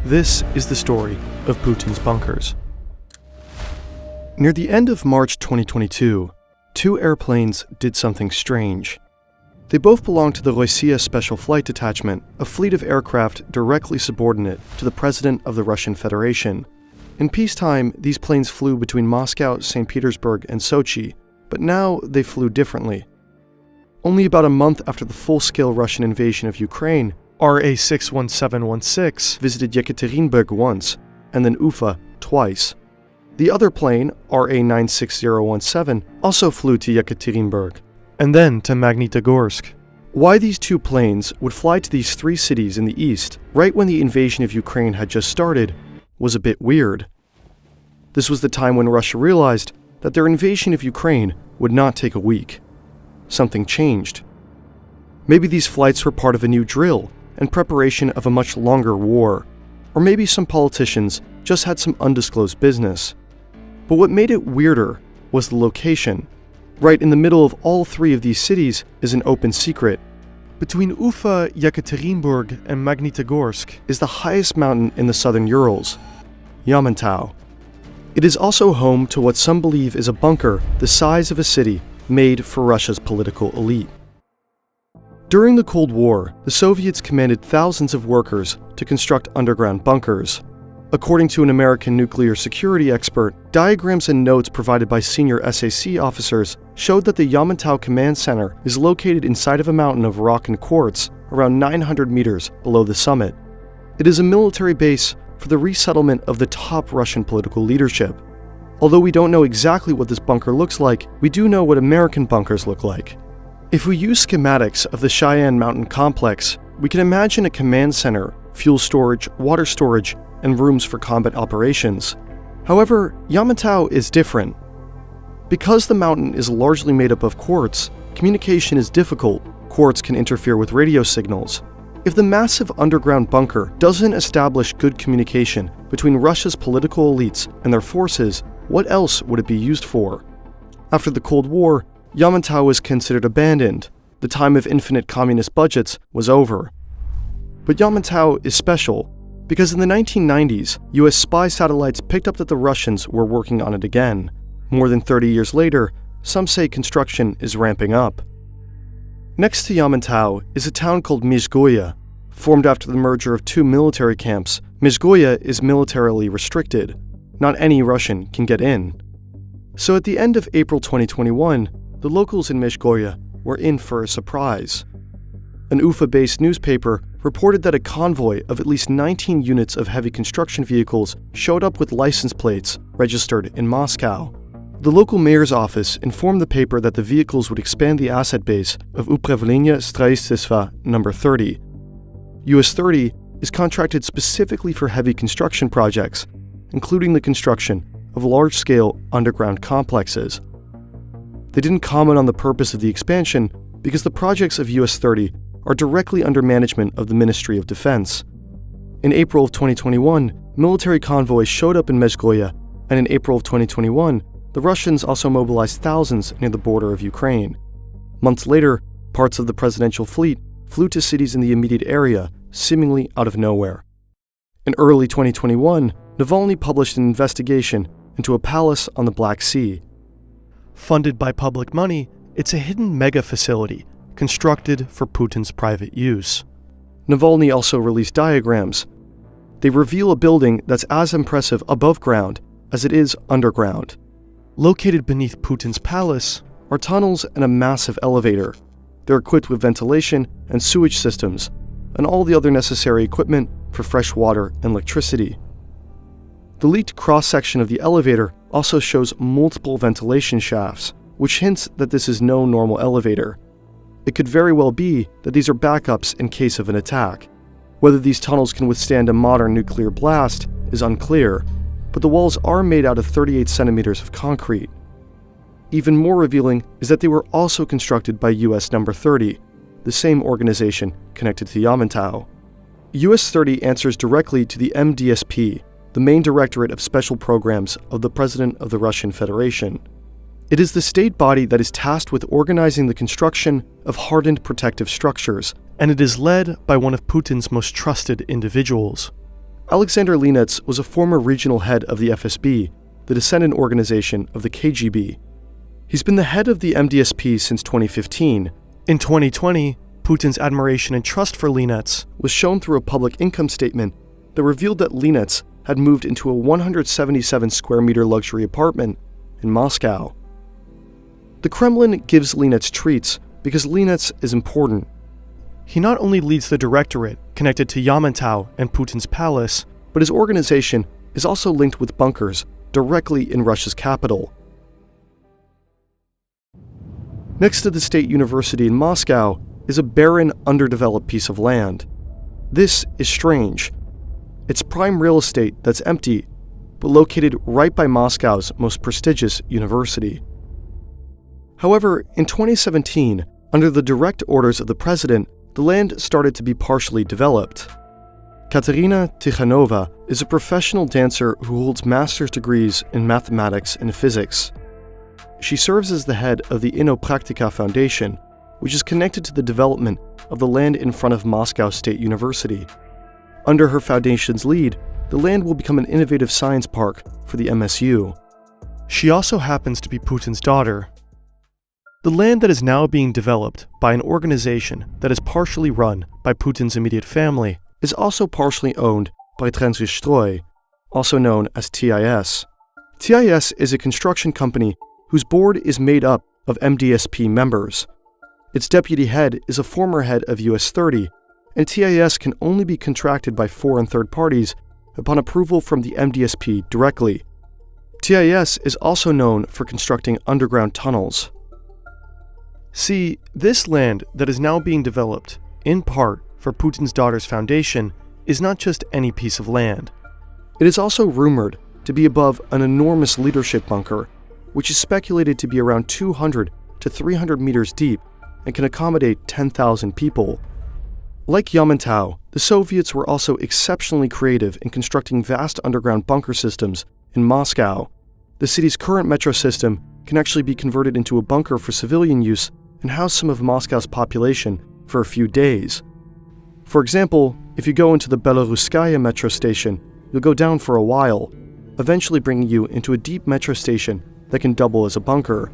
This is the story of Putin's bunkers. Near the end of March 2022, two airplanes did something strange. They both belonged to the Rossiya Special Flight Detachment, a fleet of aircraft directly subordinate to the President of the Russian Federation. In peacetime, these planes flew between Moscow, St. Petersburg, and Sochi, but now they flew differently. Only about a month after the full-scale Russian invasion of Ukraine, RA-61716 visited Yekaterinburg once, and then Ufa twice. The other plane, RA-96017, also flew to Yekaterinburg, and then to Magnitogorsk. Why these two planes would fly to these three cities in the east, right when the invasion of Ukraine had just started, was a bit weird. This was the time when Russia realized that their invasion of Ukraine would not take a week. Something changed. Maybe these flights were part of a new drill and preparation of a much longer war, or maybe some politicians just had some undisclosed business. But what made it weirder was the location. Right in the middle of all three of these cities is an open secret. Between Ufa, Yekaterinburg, and Magnitogorsk is the highest mountain in the southern Urals, Yamantau. It is also home to what some believe is a bunker the size of a city made for Russia's political elite. During the Cold War, the Soviets commanded thousands of workers to construct underground bunkers. According to an American nuclear security expert, diagrams and notes provided by senior SAC officers showed that the Yamantau Command Center is located inside of a mountain of rock and quartz around 900 meters below the summit. It is a military base for the resettlement of the top Russian political leadership. Although we don't know exactly what this bunker looks like, we do know what American bunkers look like. If we use schematics of the Cheyenne Mountain complex, we can imagine a command center, fuel storage, water storage, and rooms for combat operations. However, Yamantau is different. Because the mountain is largely made up of quartz, communication is difficult. Quartz can interfere with radio signals. If the massive underground bunker doesn't establish good communication between Russia's political elites and their forces, what else would it be used for? After the Cold War, Yamantau was considered abandoned. The time of infinite communist budgets was over. But Yamantau is special because in the 1990s, US spy satellites picked up that the Russians were working on it again. More than 30 years later, some say construction is ramping up. Next to Yamantau is a town called Mezhgoye. Formed after the merger of two military camps, Mezhgoye is militarily restricted. Not any Russian can get in. So at the end of April 2021, the locals in Mezhgoye were in for a surprise. An Ufa-based newspaper reported that a convoy of at least 19 units of heavy construction vehicles showed up with license plates registered in Moscow. The local mayor's office informed the paper that the vehicles would expand the asset base of Upravlение Stроительства No. 30. US 30 is contracted specifically for heavy construction projects, including the construction of large-scale underground complexes. They didn't comment on the purpose of the expansion because the projects of US 30 are directly under management of the Ministry of Defense. In April of 2021, military convoys showed up in Mezhgoye, and in April of 2021, the Russians also mobilized thousands near the border of Ukraine. Months later, parts of the presidential fleet flew to cities in the immediate area, seemingly out of nowhere. In early 2021, Navalny published an investigation into a palace on the Black Sea. Funded by public money, it's a hidden mega facility constructed for Putin's private use. Navalny also released diagrams. They reveal a building that's as impressive above ground as it is underground. Located beneath Putin's palace are tunnels and a massive elevator. They're equipped with ventilation and sewage systems, and all the other necessary equipment for fresh water and electricity. The leaked cross-section of the elevator also shows multiple ventilation shafts, which hints that this is no normal elevator. It could very well be that these are backups in case of an attack. Whether these tunnels can withstand a modern nuclear blast is unclear, but the walls are made out of 38 centimeters of concrete. Even more revealing is that they were also constructed by US No. 30, the same organization connected to Yamantau. US 30 answers directly to the MDSP, the main directorate of special programs of the President of the Russian Federation. It is the state body that is tasked with organizing the construction of hardened protective structures, and it is led by one of Putin's most trusted individuals. Alexander Linets was a former regional head of the FSB, the descendant organization of the KGB. He's been the head of the MDSP since 2015. In 2020, Putin's admiration and trust for Linets was shown through a public income statement that revealed that Linets had moved into a 177 square meter luxury apartment in Moscow. The Kremlin gives Linets treats because Linets is important. He not only leads the directorate connected to Yamantau and Putin's palace, but his organization is also linked with bunkers directly in Russia's capital. Next to the State University in Moscow is a barren, underdeveloped piece of land. This is strange. It's prime real estate that's empty, but located right by Moscow's most prestigious university. However, in 2017, under the direct orders of the president, the land started to be partially developed. Katerina Tikhanova is a professional dancer who holds master's degrees in mathematics and physics. She serves as the head of the Inopraktika Foundation, which is connected to the development of the land in front of Moscow State University. Under her foundation's lead, the land will become an innovative science park for the MSU. She also happens to be Putin's daughter. The land that is now being developed by an organization that is partially run by Putin's immediate family is also partially owned by Transgestroi, also known as TIS. TIS is a construction company whose board is made up of MDSP members. Its deputy head is a former head of US 30, and TIS can only be contracted by foreign third parties upon approval from the MDSP directly. TIS is also known for constructing underground tunnels. See, this land that is now being developed, in part for Putin's daughter's foundation, is not just any piece of land. It is also rumored to be above an enormous leadership bunker, which is speculated to be around 200 to 300 meters deep and can accommodate 10,000 people. Like Yamantau, the Soviets were also exceptionally creative in constructing vast underground bunker systems in Moscow. The city's current metro system can actually be converted into a bunker for civilian use and house some of Moscow's population for a few days. For example, if you go into the Belaruskaya metro station, you'll go down for a while, eventually bringing you into a deep metro station that can double as a bunker.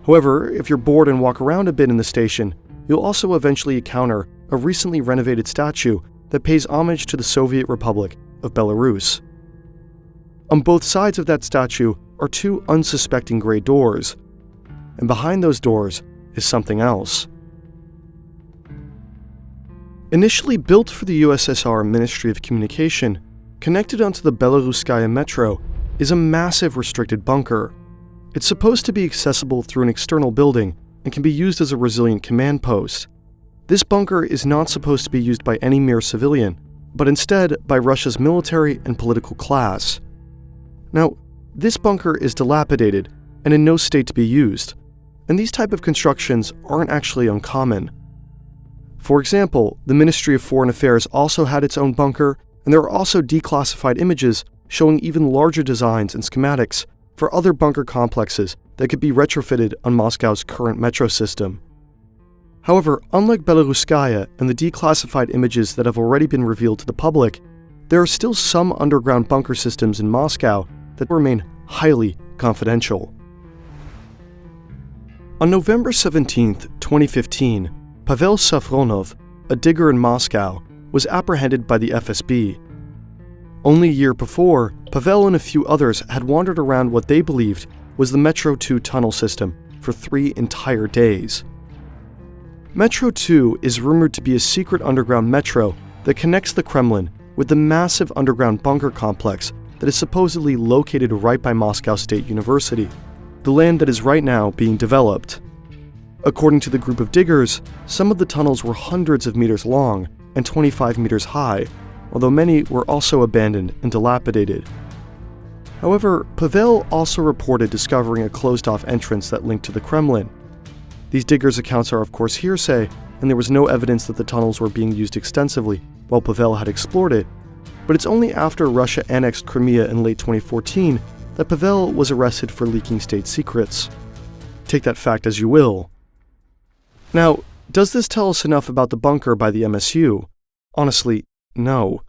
However, if you're bored and walk around a bit in the station, you'll also eventually encounter a recently renovated statue that pays homage to the Soviet Republic of Belarus. On both sides of that statue are two unsuspecting gray doors, and behind those doors is something else. Initially built for the USSR Ministry of Communication, connected onto the Belaruskaya metro is a massive restricted bunker. It's supposed to be accessible through an external building and can be used as a resilient command post. This bunker is not supposed to be used by any mere civilian, but instead by Russia's military and political class. Now, this bunker is dilapidated and in no state to be used, and these type of constructions aren't actually uncommon. For example, the Ministry of Foreign Affairs also had its own bunker, and there are also declassified images showing even larger designs and schematics for other bunker complexes that could be retrofitted on Moscow's current metro system. However, unlike Belaruskaya and the declassified images that have already been revealed to the public, there are still some underground bunker systems in Moscow that remain highly confidential. On November 17, 2015, Pavel Safronov, a digger in Moscow, was apprehended by the FSB. Only a year before, Pavel and a few others had wandered around what they believed was the Metro 2 tunnel system for 3 entire days. Metro 2 is rumored to be a secret underground metro that connects the Kremlin with the massive underground bunker complex that is supposedly located right by Moscow State University, the land that is right now being developed. According to the group of diggers, some of the tunnels were hundreds of meters long and 25 meters high, although many were also abandoned and dilapidated. However, Pavel also reported discovering a closed-off entrance that linked to the Kremlin. These diggers' accounts are of course hearsay, and there was no evidence that the tunnels were being used extensively while Pavel had explored it, but it's only after Russia annexed Crimea in late 2014 that Pavel was arrested for leaking state secrets. Take that fact as you will. Now, does this tell us enough about the bunker by the MSU? Honestly, no.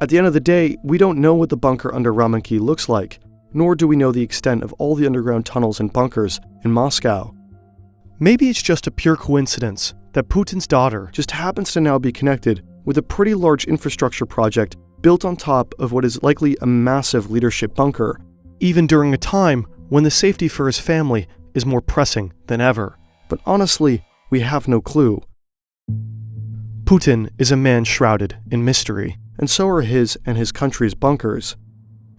At the end of the day, we don't know what the bunker under Ramenki looks like, nor do we know the extent of all the underground tunnels and bunkers in Moscow. Maybe it's just a pure coincidence that Putin's daughter just happens to now be connected with a pretty large infrastructure project built on top of what is likely a massive leadership bunker, even during a time when the safety for his family is more pressing than ever. But honestly, we have no clue. Putin is a man shrouded in mystery, and so are his and his country's bunkers.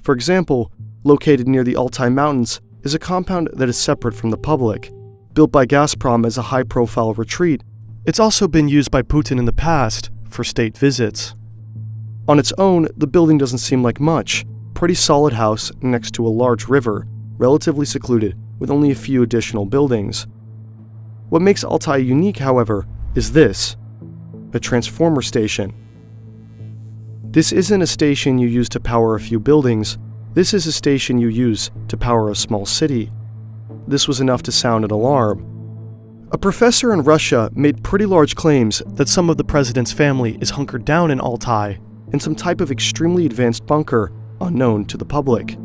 For example, located near the Altai Mountains is a compound that is separate from the public, built by Gazprom as a high-profile retreat. It's also been used by Putin in the past for state visits. On its own, the building doesn't seem like much. Pretty solid house next to a large river, relatively secluded, with only a few additional buildings. What makes Altai unique, however, is this: a transformer station. This isn't a station you use to power a few buildings. This is a station you use to power a small city. This was enough to sound an alarm. A professor in Russia made pretty large claims that some of the president's family is hunkered down in Altai, in some type of extremely advanced bunker unknown to the public.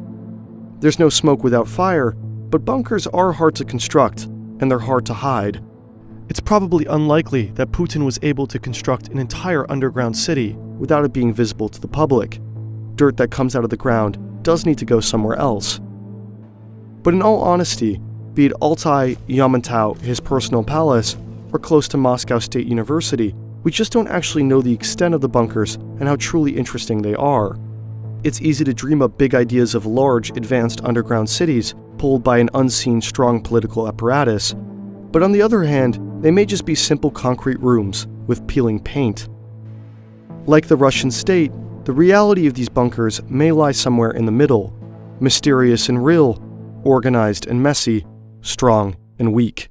There's no smoke without fire, but bunkers are hard to construct, and they're hard to hide. It's probably unlikely that Putin was able to construct an entire underground city without it being visible to the public. Dirt that comes out of the ground does need to go somewhere else. But in all honesty, be it Altai, Yamantau, his personal palace, or close to Moscow State University, we just don't actually know the extent of the bunkers and how truly interesting they are. It's easy to dream up big ideas of large, advanced underground cities pulled by an unseen, strong political apparatus. But on the other hand, they may just be simple concrete rooms with peeling paint. Like the Russian state, the reality of these bunkers may lie somewhere in the middle, mysterious and real, organized and messy, strong and weak.